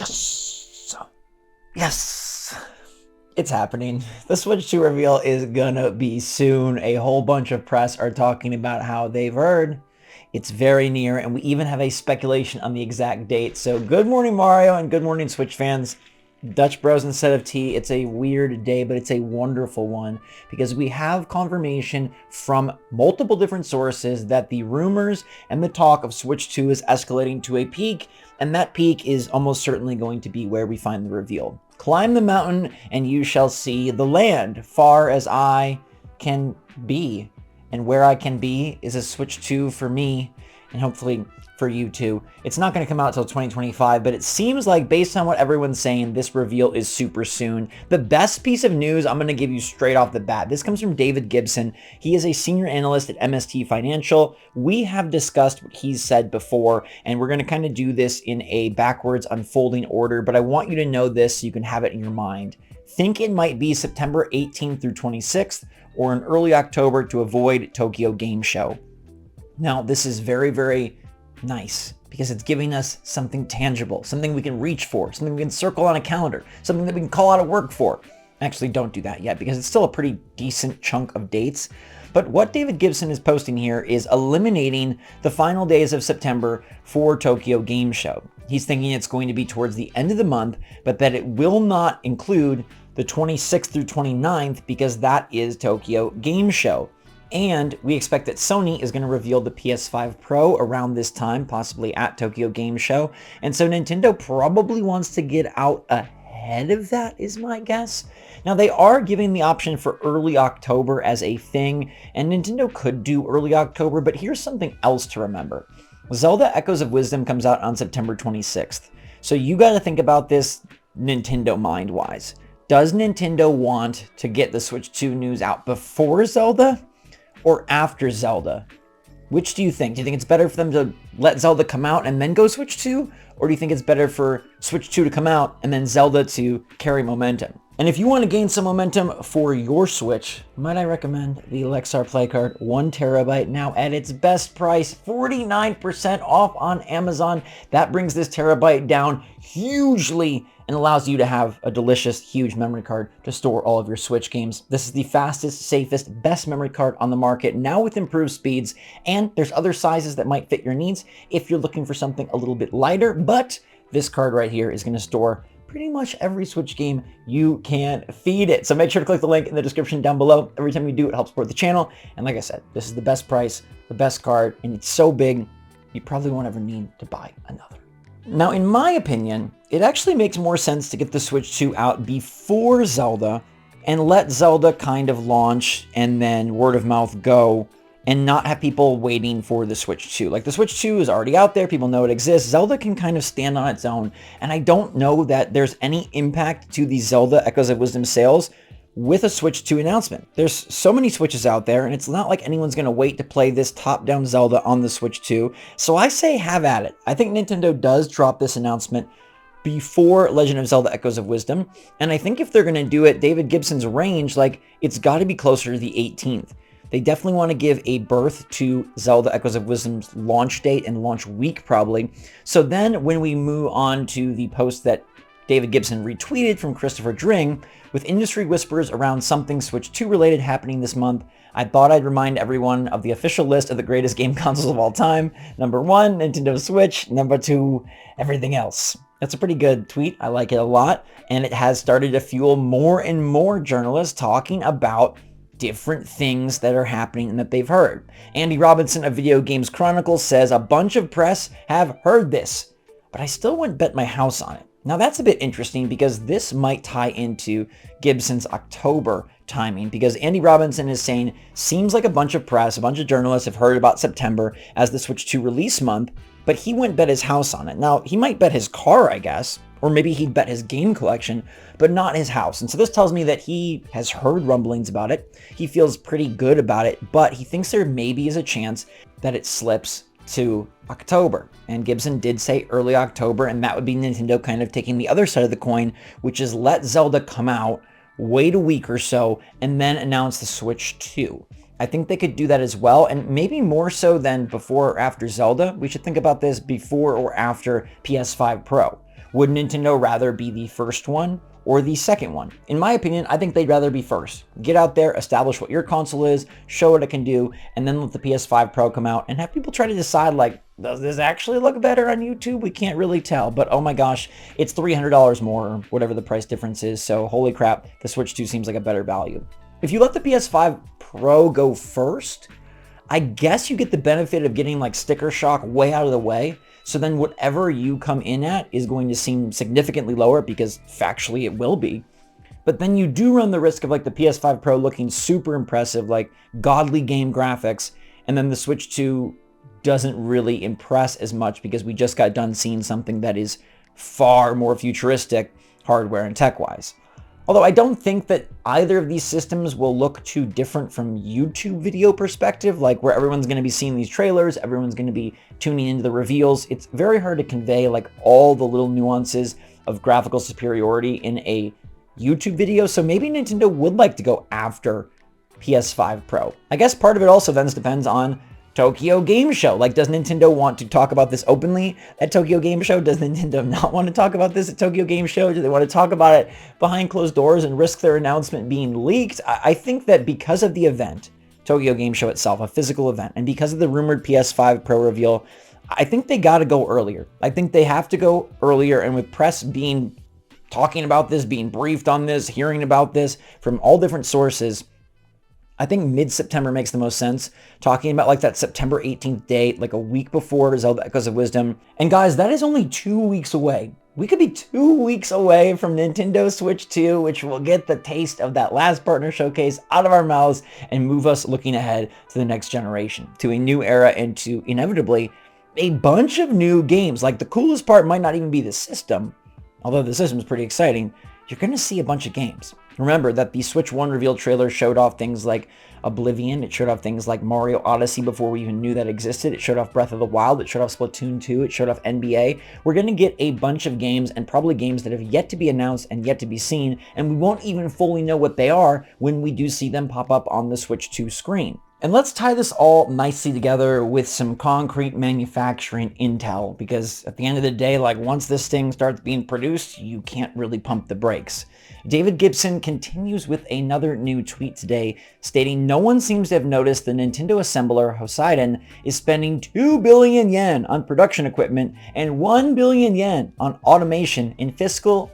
Yes. Yes. It's happening. The Switch 2 reveal is gonna be soon. A whole bunch of press are talking about how they've heard it's very near, and we even have a speculation on the exact date. So good morning, Mario, and good morning, Switch fans. Dutch Bros instead of tea. It's a weird day, but it's a wonderful one because we have confirmation from multiple different sources that the rumors and the talk of Switch 2 is escalating to a peak, and that peak is almost certainly going to be where we find the reveal. Climb the mountain and you shall see the land far as I can be. And where I can be is a Switch 2 for me, and hopefully for you too. It's not going to come out till 2025, but it seems like based on what everyone's saying, this reveal is super soon. The best piece of news I'm going to give you straight off the bat. This comes from David Gibson. He is a senior analyst at MST Financial. We have discussed what he's said before, and we're going to kind of do this in a backwards unfolding order, but I want you to know this so you can have it in your mind. Think it might be September 18th through 26th or in early October to avoid Tokyo Game Show. Now, this is very, very nice because it's giving us something tangible, something we can reach for, something we can circle on a calendar, something that we can call out of work for. Actually, don't do that yet because it's still a pretty decent chunk of dates. But what David Gibson is posting here is eliminating the final days of September for Tokyo Game Show. He's thinking it's going to be towards the end of the month, but that it will not include the 26th through 29th because that is Tokyo Game Show. And we expect that Sony is going to reveal the PS5 Pro around this time, possibly at Tokyo Game Show. And so Nintendo probably wants to get out ahead of that, is my guess. Now, they are giving the option for early October as a thing, and Nintendo could do early October, but here's something else to remember. Zelda Echoes of Wisdom comes out on September 26th. So you got to think about this Nintendo mind-wise. Does Nintendo want to get the Switch 2 news out before Zelda or after Zelda? Which do you think? Do you think it's better for them to let Zelda come out and then go Switch 2? Or do you think it's better for Switch 2 to come out and then Zelda to carry momentum? And if you want to gain some momentum for your Switch, might I recommend the Lexar Play Card 1TB now at its best price, 49% off on Amazon. That brings this terabyte down hugely and allows you to have a delicious, huge memory card to store all of your Switch games. This is the fastest, safest, best memory card on the market, now with improved speeds, and there's other sizes that might fit your needs if you're looking for something a little bit lighter, but this card right here is going to store pretty much every Switch game you can feed it. So make sure to click the link in the description down below. Every time you do, it helps support the channel. And like I said, this is the best price, the best card, and it's so big, you probably won't ever need to buy another. Now, in my opinion, it actually makes more sense to get the Switch 2 out before Zelda and let Zelda kind of launch and then word of mouth go and not have people waiting for the Switch 2. Like, the Switch 2 is already out there. People know it exists. Zelda can kind of stand on its own. And I don't know that there's any impact to the Zelda Echoes of Wisdom sales with a Switch 2 announcement. There's so many Switches out there, and it's not like anyone's going to wait to play this top-down Zelda on the Switch 2. So I say have at it. I think Nintendo does drop this announcement before Legend of Zelda Echoes of Wisdom. And I think if they're going to do it, David Gibson's range, like, it's got to be closer to the 18th. They definitely want to give a birth to Zelda Echoes of Wisdom's launch date and launch week, probably. So then when we move on to the post that David Gibson retweeted from Christopher Dring, with industry whispers around something Switch 2 related happening this month, I thought I'd remind everyone of the official list of the greatest game consoles of all time. Number 1, Nintendo Switch. Number 2, everything else. That's a pretty good tweet. I like it a lot. And it has started to fuel more and more journalists talking about different things that are happening and that they've heard. Andy Robinson of Video Games Chronicles says a bunch of press have heard this, but I still wouldn't bet my house on it. Now that's a bit interesting because this might tie into Gibson's October timing, because Andy Robinson is saying, seems like a bunch of press, a bunch of journalists have heard about September as the Switch 2 release month, but he wouldn't bet his house on it. Now, he might bet his car, I guess, or maybe he'd bet his game collection, but not his house. And so this tells me that he has heard rumblings about it. He feels pretty good about it, but he thinks there maybe is a chance that it slips to October. And Gibson did say early October, and that would be Nintendo kind of taking the other side of the coin, which is let Zelda come out, wait a week or so, and then announce the Switch 2. I think they could do that as well, and maybe more so than before or after Zelda. We should think about this before or after PS5 Pro. Would Nintendo rather be the first one or the second one? In my opinion, I think they'd rather be first. Get out there, establish what your console is, show what it can do, and then let the PS5 Pro come out and have people try to decide, like, does this actually look better on YouTube? We can't really tell, but oh my gosh, it's $300 more, or whatever the price difference is, so holy crap, the Switch 2 seems like a better value. If you let the PS5 Pro go first, I guess you get the benefit of getting like sticker shock way out of the way. So then whatever you come in at is going to seem significantly lower, because factually it will be. But then you do run the risk of like the PS5 Pro looking super impressive, like godly game graphics, and then the Switch 2 doesn't really impress as much because we just got done seeing something that is far more futuristic hardware and tech-wise. Although I don't think that either of these systems will look too different from YouTube video perspective, like where everyone's going to be seeing these trailers, everyone's going to be tuning into the reveals. It's very hard to convey like all the little nuances of graphical superiority in a YouTube video, so maybe Nintendo would like to go after PS5 Pro. I guess part of it also then depends on Tokyo Game Show. Like, does Nintendo want to talk about this openly at Tokyo Game Show? Does Nintendo not want to talk about this at Tokyo Game Show? Do they want to talk about it behind closed doors and risk their announcement being leaked? I think that because of the event, Tokyo Game Show itself, a physical event, and because of the rumored PS5 Pro reveal, I think they got to go earlier. I think they have to go earlier, and with press being talking about this, being briefed on this, hearing about this from all different sources, I think mid-September makes the most sense. Talking about like that September 18th date, like a week before Zelda Echoes of Wisdom. And guys, that is only 2 weeks away. We could be 2 weeks away from Nintendo Switch 2, which will get the taste of that last partner showcase out of our mouths and move us looking ahead to the next generation, to a new era, and to inevitably a bunch of new games. Like, the coolest part might not even be the system, although the system is pretty exciting. You're going to see a bunch of games. Remember that the Switch 1 reveal trailer showed off things like Oblivion, it showed off things like Mario Odyssey before we even knew that existed, it showed off Breath of the Wild, it showed off Splatoon 2, it showed off NBA. We're going to get a bunch of games, and probably games that have yet to be announced and yet to be seen, and we won't even fully know what they are when we do see them pop up on the Switch 2 screen. And let's tie this all nicely together with some concrete manufacturing intel, because at the end of the day, like, once this thing starts being produced, you can't really pump the brakes. David Gibson continues with another new tweet today, stating no one seems to have noticed the Nintendo assembler Hoseiden is spending 2 billion yen on production equipment and 1 billion yen on automation in fiscal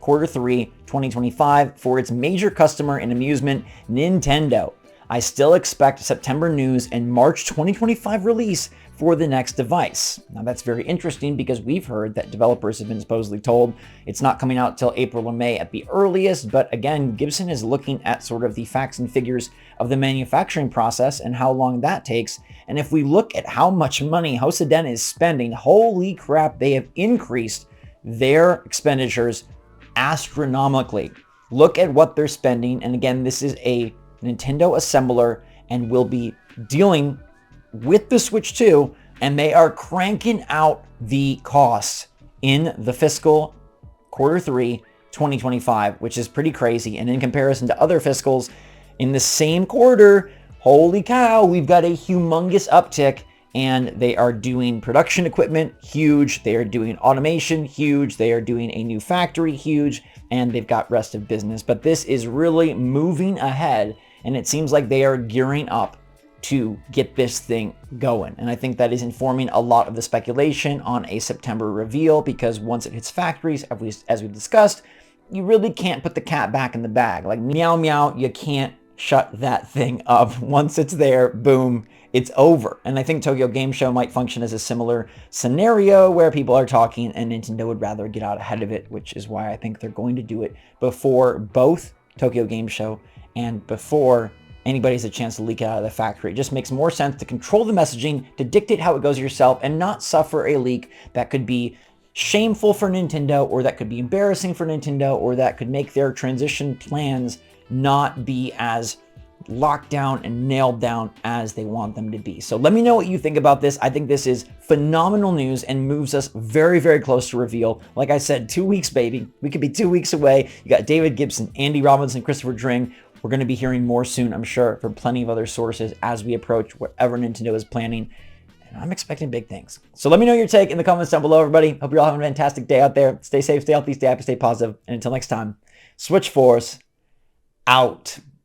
quarter 3 2025 for its major customer in amusement, Nintendo. I still expect September news and March 2025 release for the next device. Now that's very interesting, because we've heard that developers have been supposedly told it's not coming out till April or May at the earliest, but again, Gibson is looking at sort of the facts and figures of the manufacturing process and how long that takes. And if we look at how much money Hoseiden is spending, holy crap, they have increased their expenditures astronomically. Look at what they're spending, and again, this is a Nintendo assembler and will be dealing with the Switch 2, and they are cranking out the costs in the fiscal quarter 3 2025, which is pretty crazy. And in comparison to other fiscals in the same quarter, holy cow, we've got a humongous uptick. And they are doing production equipment, huge. They are doing automation, huge. They are doing a new factory, huge. And they've got rest of business. But this is really moving ahead, and it seems like they are gearing up to get this thing going. And I think that is informing a lot of the speculation on a September reveal, because once it hits factories, as we discussed, you really can't put the cat back in the bag. Like, meow meow, you can't shut that thing up. Once it's there, boom, it's over. And I think Tokyo Game Show might function as a similar scenario where people are talking and Nintendo would rather get out ahead of it, which is why I think they're going to do it before both Tokyo Game Show and before anybody has a chance to leak it out of the factory. It just makes more sense to control the messaging, to dictate how it goes yourself, and not suffer a leak that could be shameful for Nintendo, or that could be embarrassing for Nintendo, or that could make their transition plans not be as locked down and nailed down as they want them to be. So let me know what you think about this. I think this is phenomenal news and moves us very, very close to reveal. Like I said, 2 weeks, baby. We could be 2 weeks away. You got David Gibson, Andy Robinson, Christopher Dring. We're going to be hearing more soon, I'm sure, from plenty of other sources as we approach whatever Nintendo is planning. I'm expecting big things. So let me know your take in the comments down below, everybody. Hope you're all having a fantastic day out there. Stay safe, stay healthy, stay happy, stay positive. And until next time, SwitchForce out.